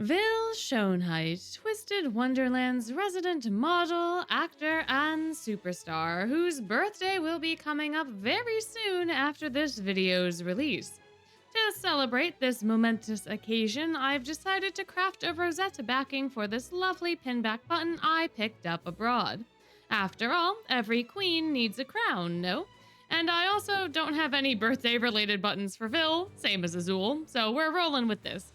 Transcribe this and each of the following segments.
Vil Schoenheit, Twisted Wonderland's resident model, actor, and superstar, whose birthday will be coming up very soon after this video's release. To celebrate this momentous occasion, I've decided to craft a Rosette backing for this lovely pinback button I picked up abroad. After all, every queen needs a crown, no? And I also don't have any birthday-related buttons for Vil, same as Azul, so we're rolling with this.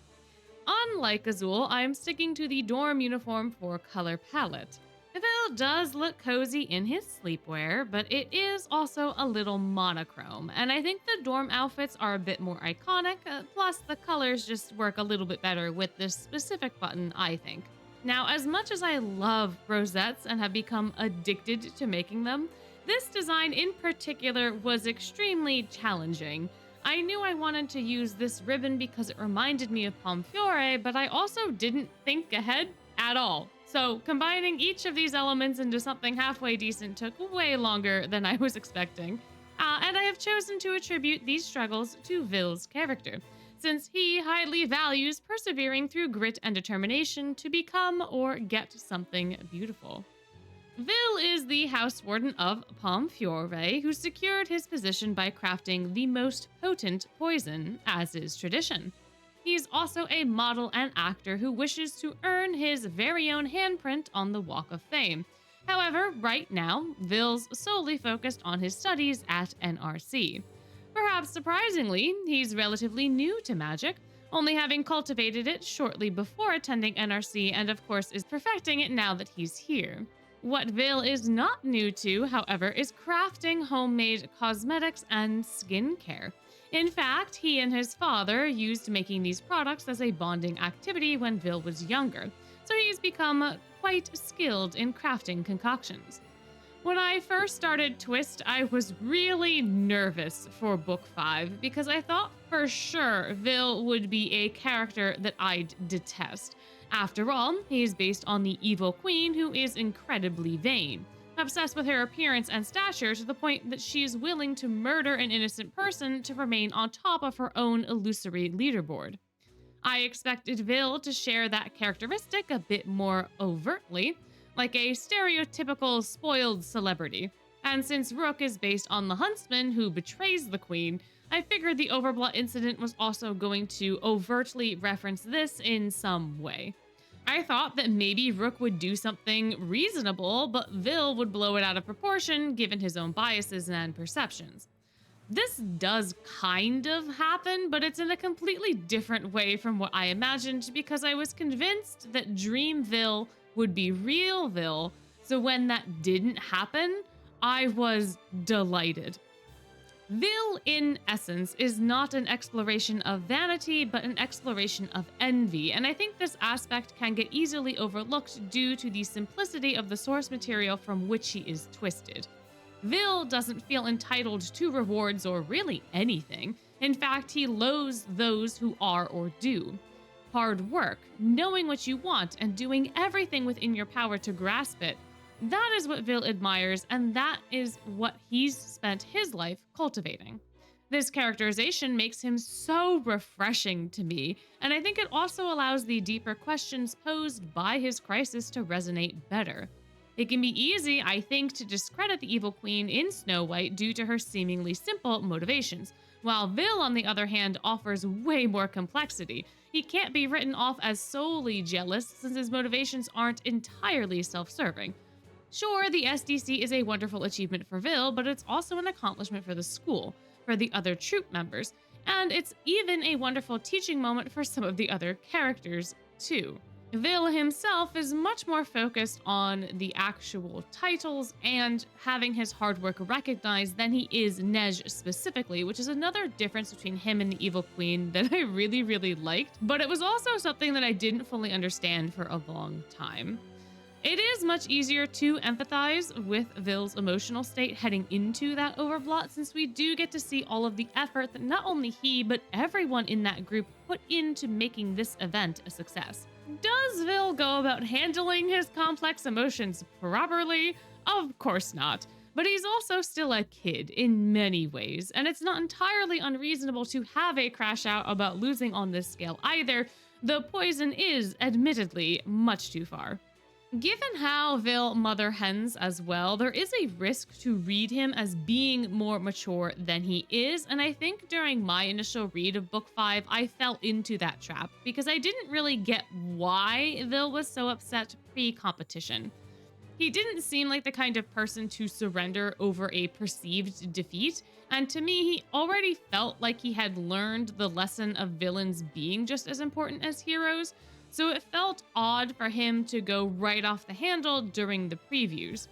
Unlike Azul, I'm sticking to the dorm uniform for color palette. Vil does look cozy in his sleepwear, but it is also a little monochrome, and I think the dorm outfits are a bit more iconic, plus the colors just work a little bit better with this specific button, I think. Now, as much as I love rosettes and have become addicted to making them, this design in particular was extremely challenging. I knew I wanted to use this ribbon because it reminded me of Palm Fiore, but I also didn't think ahead at all. So combining each of these elements into something halfway decent took way longer than I was expecting. And I have chosen to attribute these struggles to Vil's character, since he highly values persevering through grit and determination to become or get something beautiful. Vil is the house warden of Palm Fiore, who secured his position by crafting the most potent poison, as is tradition. He's also a model and actor who wishes to earn his very own handprint on the Walk of Fame. However, right now, Vil's solely focused on his studies at NRC. Perhaps surprisingly, he's relatively new to magic, only having cultivated it shortly before attending NRC and of course is perfecting it now that he's here. What Vil is not new to, however, is crafting homemade cosmetics and skincare. In fact, he and his father used making these products as a bonding activity when Vil was younger, so he's become quite skilled in crafting concoctions. When I first started Twist, I was really nervous for Book 5 because I thought for sure Vil would be a character that I'd detest. After all, he's based on the evil queen who is incredibly vain, obsessed with her appearance and stature to the point that she is willing to murder an innocent person to remain on top of her own illusory leaderboard. I expected Vil to share that characteristic a bit more overtly, like a stereotypical spoiled celebrity. And since Rook is based on the huntsman who betrays the queen, I figured the Overblot incident was also going to overtly reference this in some way. I thought that maybe Rook would do something reasonable, but Vil would blow it out of proportion given his own biases and perceptions. This does kind of happen, but it's in a completely different way from what I imagined because I was convinced that Dream Vil would be real Vil, so when that didn't happen, I was delighted. Vil, in essence, is not an exploration of vanity, but an exploration of envy, and I think this aspect can get easily overlooked due to the simplicity of the source material from which he is twisted. Vil doesn't feel entitled to rewards or really anything. In fact, he loathes those who are or do. Hard work, knowing what you want, and doing everything within your power to grasp it, that is what Vil admires, and that is what he's spent his life cultivating. This characterization makes him so refreshing to me, and I think it also allows the deeper questions posed by his crisis to resonate better. It can be easy, I think, to discredit the evil queen in Snow White due to her seemingly simple motivations, while Vil, on the other hand, offers way more complexity. He can't be written off as solely jealous since his motivations aren't entirely self-serving. Sure, the SDC is a wonderful achievement for Vil, but it's also an accomplishment for the school, for the other troop members, and it's even a wonderful teaching moment for some of the other characters, too. Vil himself is much more focused on the actual titles and having his hard work recognized than he is Nej specifically, which is another difference between him and the Evil Queen that I really liked, but it was also something that I didn't fully understand for a long time. It is much easier to empathize with Vil's emotional state heading into that Overblot since we do get to see all of the effort that not only he, but everyone in that group put into making this event a success. Does Vil go about handling his complex emotions properly? Of course not. But he's also still a kid in many ways, and it's not entirely unreasonable to have a crash out about losing on this scale either, The poison is admittedly much too far. Given how Vil mother hens as well, there is a risk to read him as being more mature than he is, and I think during my initial read of book 5, I fell into that trap because I didn't really get why Vil was so upset pre-competition. He didn't seem like the kind of person to surrender over a perceived defeat, and to me, he already felt like he had learned the lesson of villains being just as important as heroes, so it felt odd for him to go right off the handle during the previews.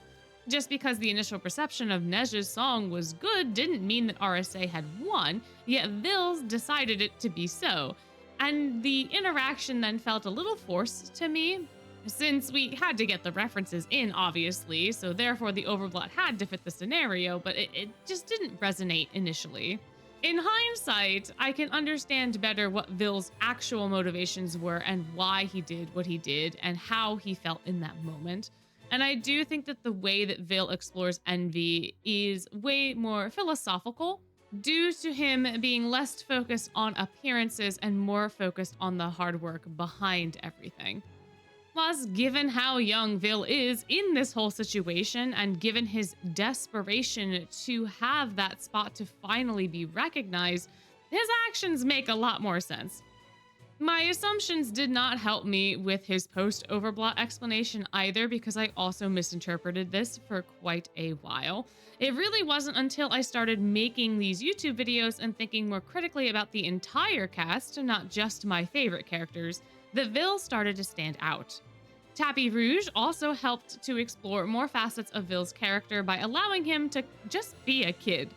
Just because the initial perception of Nej's song was good didn't mean that RSA had won, yet Vils decided it to be so, and the interaction then felt a little forced to me. Since we had to get the references in, obviously, so therefore the Overblood had to fit the scenario, but it just didn't resonate initially. In hindsight, I can understand better what Vil's actual motivations were and why he did what he did and how he felt in that moment. And I do think that the way that Vil explores envy is way more philosophical, due to him being less focused on appearances and more focused on the hard work behind everything. Plus, given how young Vil is in this whole situation, and given his desperation to have that spot to finally be recognized, his actions make a lot more sense. My assumptions did not help me with his post-Overblot explanation either, because I also misinterpreted this for quite a while. It really wasn't until I started making these YouTube videos and thinking more critically about the entire cast, not just my favorite characters, that Vil started to stand out. Tapis Rouge also helped to explore more facets of Vil's character by allowing him to just be a kid.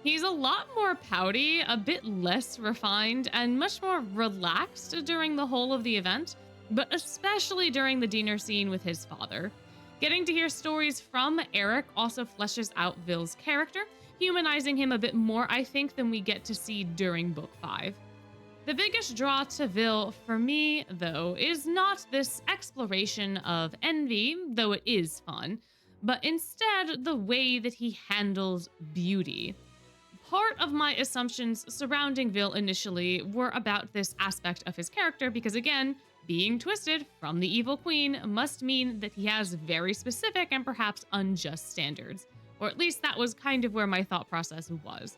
He's a lot more pouty, a bit less refined, and much more relaxed during the whole of the event, but especially during the dinner scene with his father. Getting to hear stories from Eric also fleshes out Vil's character, humanizing him a bit more, I think, than we get to see during Book 5. The biggest draw to Vil for me, though, is not this exploration of envy, though it is fun, but instead the way that he handles beauty. Part of my assumptions surrounding Vil initially were about this aspect of his character because, again, being twisted from the evil queen must mean that he has very specific and perhaps unjust standards, or at least that was kind of where my thought process was.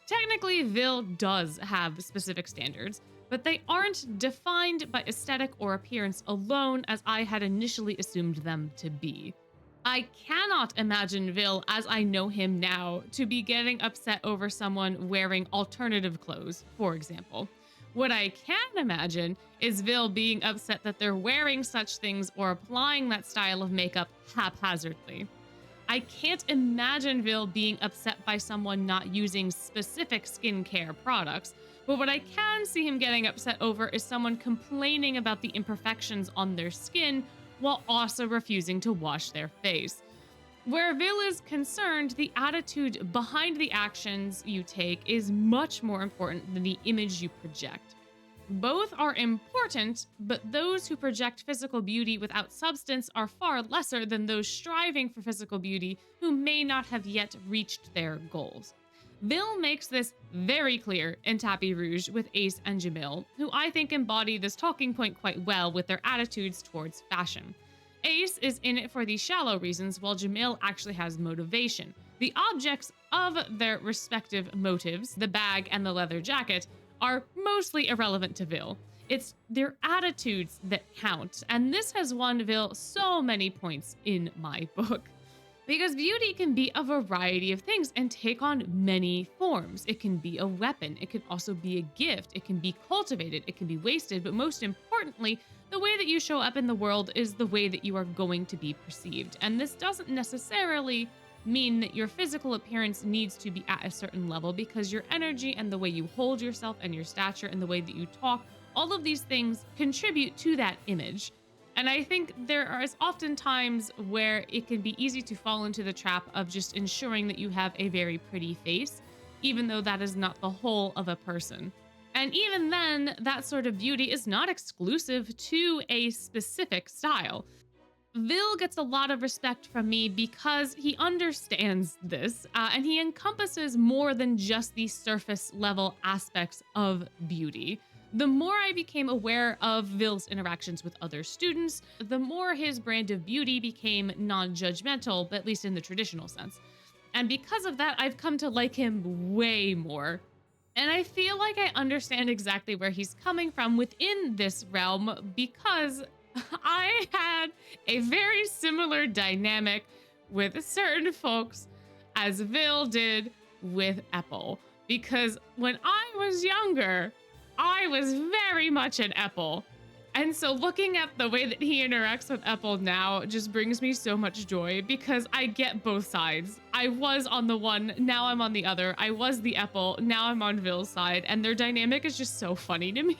Technically, Vil does have specific standards, but they aren't defined by aesthetic or appearance alone as I had initially assumed them to be. I cannot imagine Vil as I know him now to be getting upset over someone wearing alternative clothes, for example. What I can imagine is Vil being upset that they're wearing such things or applying that style of makeup haphazardly. I can't imagine Vil being upset by someone not using specific skincare products, but what I can see him getting upset over is someone complaining about the imperfections on their skin while also refusing to wash their face. Where Vil is concerned, the attitude behind the actions you take is much more important than the image you project. Both are important, but those who project physical beauty without substance are far lesser than those striving for physical beauty who may not have yet reached their goals. Vil makes this very clear in Tapis Rouge with Ace and Jamil, who I think embody this talking point quite well with their attitudes towards fashion. Ace is in it for these shallow reasons, while Jamil actually has motivation. The objects of their respective motives, the bag and the leather jacket, are mostly irrelevant to Vil. It's their attitudes that count, and this has won Vil so many points in my book. Because beauty can be a variety of things and take on many forms. It can be a weapon, it can also be a gift, it can be cultivated, it can be wasted, but most importantly, the way that you show up in the world is the way that you are going to be perceived. And this doesn't necessarily mean that your physical appearance needs to be at a certain level, because your energy and the way you hold yourself and your stature and the way that you talk, all of these things contribute to that image. And I think there are often times where it can be easy to fall into the trap of just ensuring that you have a very pretty face, even though that is not the whole of a person. And even then, that sort of beauty is not exclusive to a specific style. Vil gets a lot of respect from me because he understands this, and he encompasses more than just the surface level aspects of beauty. The more I became aware of Ville's interactions with other students, the more his brand of beauty became non-judgmental, at least in the traditional sense. And because of that, I've come to like him way more. And I feel like I understand exactly where he's coming from within this realm because I had a very similar dynamic with certain folks as Ville did with Apple. Because when I was younger, I was very much an Apple. And so looking at the way that he interacts with Apple now just brings me so much joy because I get both sides. I was on the one, now I'm on the other. I was the Apple, now I'm on Ville's side, and their dynamic is just so funny to me.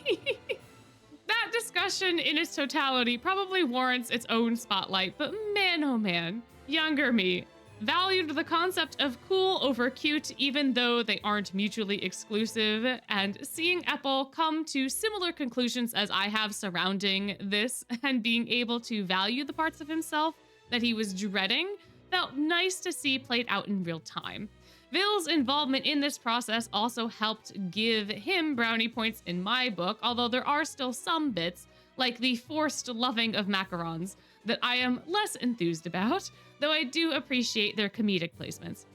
That discussion in its totality probably warrants its own spotlight, but man, oh man, younger me valued the concept of cool over cute, even though they aren't mutually exclusive, and seeing Apple come to similar conclusions as I have surrounding this and being able to value the parts of himself that he was dreading felt nice to see played out in real time. Ville's involvement in this process also helped give him brownie points in my book, although there are still some bits, like the forced loving of macarons, that I am less enthused about, though I do appreciate their comedic placements.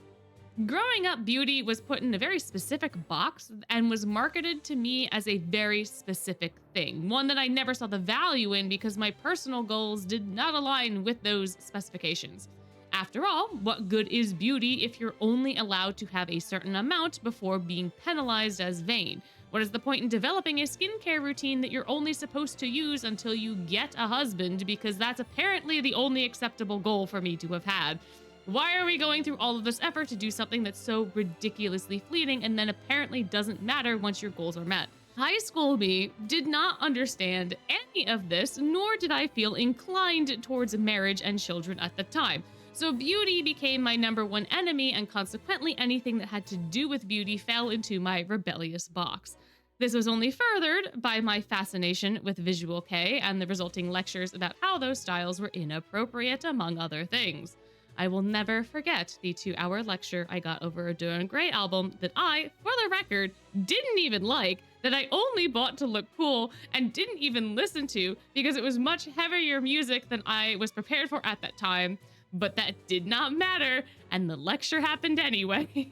Growing up, beauty was put in a very specific box and was marketed to me as a very specific thing, one that I never saw the value in because my personal goals did not align with those specifications. After all, what good is beauty if you're only allowed to have a certain amount before being penalized as vain? What is the point in developing a skincare routine that you're only supposed to use until you get a husband, because that's apparently the only acceptable goal for me to have had? Why are we going through all of this effort to do something that's so ridiculously fleeting and then apparently doesn't matter once your goals are met? High school me did not understand any of this, nor did I feel inclined towards marriage and children at the time. So beauty became my number one enemy, and consequently anything that had to do with beauty fell into my rebellious box. This was only furthered by my fascination with visual kei and the resulting lectures about how those styles were inappropriate, among other things. I will never forget the 2-hour lecture I got over a Dorian Gray album that I, for the record, didn't even like, that I only bought to look cool and didn't even listen to because it was much heavier music than I was prepared for at that time. But that did not matter, and the lecture happened anyway.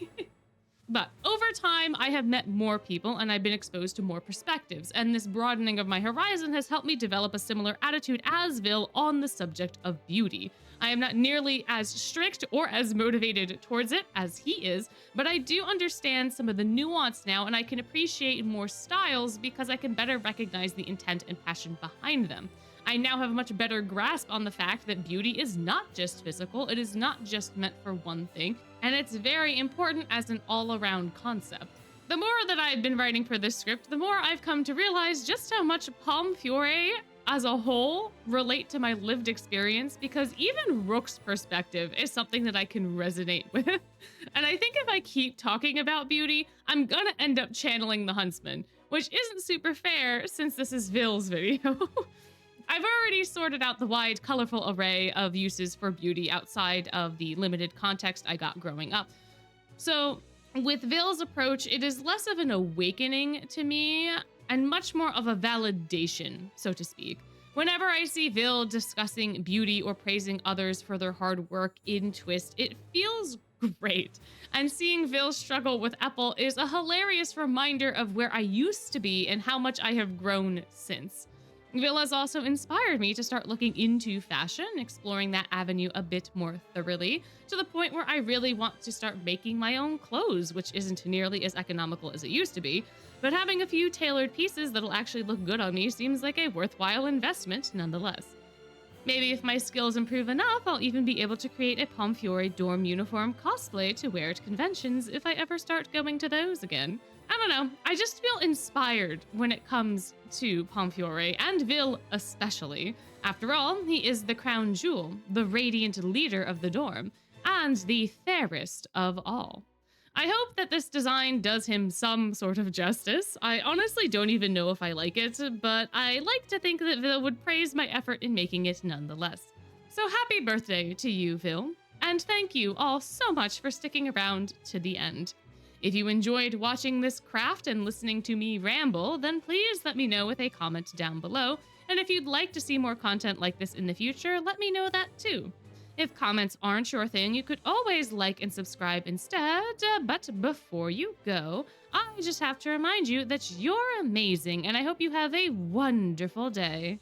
But over time, I have met more people and I've been exposed to more perspectives, and this broadening of my horizon has helped me develop a similar attitude as Ville on the subject of beauty. I am not nearly as strict or as motivated towards it as he is, but I do understand some of the nuance now, and I can appreciate more styles because I can better recognize the intent and passion behind them. I now have a much better grasp on the fact that beauty is not just physical, it is not just meant for one thing, and it's very important as an all-around concept. The more that I've been writing for this script, the more I've come to realize just how much Palm Fiore as a whole relate to my lived experience, because even Rook's perspective is something that I can resonate with. And I think if I keep talking about beauty, I'm gonna end up channeling the Huntsman, which isn't super fair since this is Ville's video. I've already sorted out the wide, colorful array of uses for beauty outside of the limited context I got growing up. So with Ville's approach, it is less of an awakening to me and much more of a validation, so to speak. Whenever I see Ville discussing beauty or praising others for their hard work in Twist, it feels great. And seeing Ville struggle with Apple is a hilarious reminder of where I used to be and how much I have grown since. Ville has also inspired me to start looking into fashion, exploring that avenue a bit more thoroughly, to the point where I really want to start making my own clothes, which isn't nearly as economical as it used to be, but having a few tailored pieces that'll actually look good on me seems like a worthwhile investment nonetheless. Maybe if my skills improve enough, I'll even be able to create a Palm Fiore dorm uniform cosplay to wear at conventions if I ever start going to those again. I don't know, I just feel inspired when it comes to Palm Fiore, and Ville especially. After all, he is the crown jewel, the radiant leader of the dorm, and the fairest of all. I hope that this design does him some sort of justice. I honestly don't even know if I like it, but I like to think that Ville would praise my effort in making it nonetheless. So happy birthday to you, Ville, and thank you all so much for sticking around to the end. If you enjoyed watching this craft and listening to me ramble, then please let me know with a comment down below. And if you'd like to see more content like this in the future, let me know that too. If comments aren't your thing, you could always like and subscribe instead. But before you go, I just have to remind you that you're amazing, and I hope you have a wonderful day.